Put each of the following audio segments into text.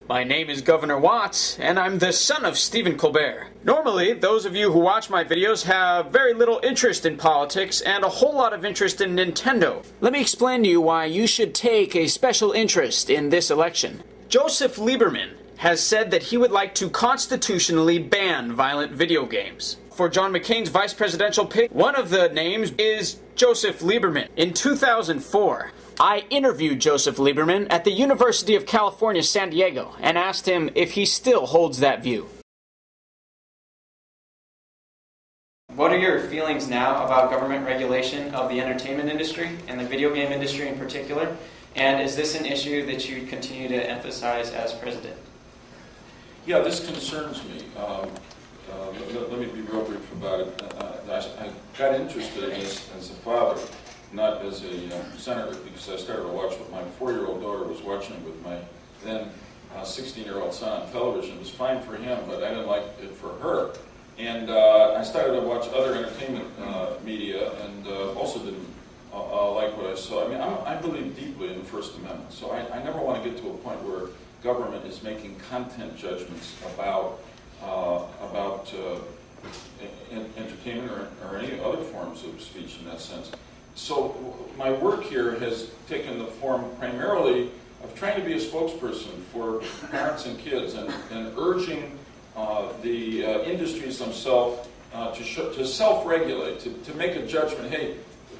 My name is Governor Watts, and I'm the son of Stephen Colbert. Normally, those of you who watch my videos have very little interest in politics and a whole lot of interest in Nintendo. Let me explain to you why you should take a special interest in this election. Joseph Lieberman has said that he would like to constitutionally ban violent video games. For John McCain's vice presidential pick, one of the names is Joseph Lieberman. In 2004, I interviewed Joseph Lieberman at the University of California, San Diego, and asked him if he still holds that view. What are your feelings now about government regulation of the entertainment industry and the video game industry in particular? And is this an issue that you continue to emphasize as president? Yeah, this concerns me. Let me be real brief about it. I got interested in this as a father, not as a senator, because I started to watch what my 4-year-old daughter was watching with my then 16-year-old son on television. It was fine for him, but I didn't like it for her. And I started to watch other entertainment media, and also didn't like what I saw. I mean, I believe deeply in the First Amendment, so I never want to get to a point where government is making content judgments about entertainment or any other forms of speech in that sense. So my work here has taken the form primarily of trying to be a spokesperson for parents and kids and urging the industries themselves to self-regulate, to make a judgment. Hey,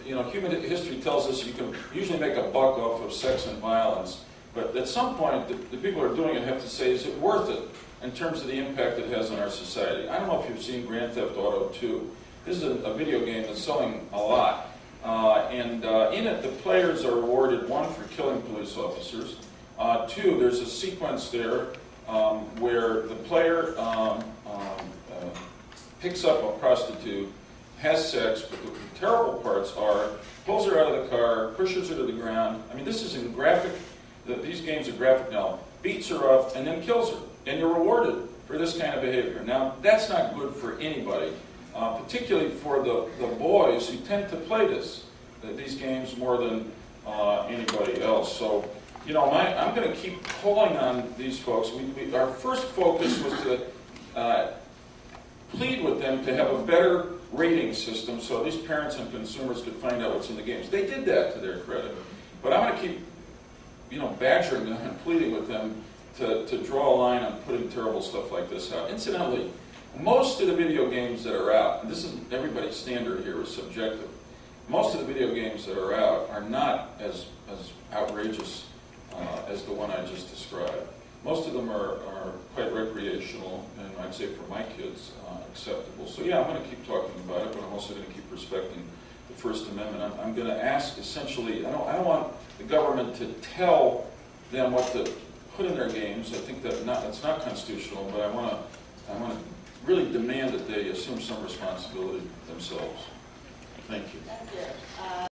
you know, human history tells us you can usually make a buck off of sex and violence, but at some point the people who are doing it have to say, is it worth it in terms of the impact it has on our society? I don't know if you've seen Grand Theft Auto 2. This is a video game that's selling a lot. In it, the players are rewarded, 1, for killing police officers. 2, there's a sequence there where the player picks up a prostitute, has sex, but the terrible parts are, pulls her out of the car, pushes her to the ground. I mean, this is in graphic, these games are graphic now, beats her up, and then kills her. And you're rewarded for this kind of behavior. Now, that's not good for anybody, particularly for the boys who tend to play these games more than anybody else. So, you know, I'm going to keep pulling on these folks. Our first focus was to plead with them to have a better rating system so these parents and consumers could find out what's in the games. They did that, to their credit. But I'm going to keep, you know, badgering them and pleading with them to draw a line on putting terrible stuff like this out. Incidentally, most of the video games that are out, and this is everybody's standard here is subjective, most of the video games that are out are not as outrageous as the one I just described. Most of them are quite recreational, and I'd say for my kids, acceptable. So yeah, I'm going to keep talking about it, but I'm also going to keep respecting the First Amendment. I'm going to ask, essentially, I don't want the government to tell them what to put in their games. I think that's not constitutional, but I want to really demand that they assume some responsibility themselves. Thank you.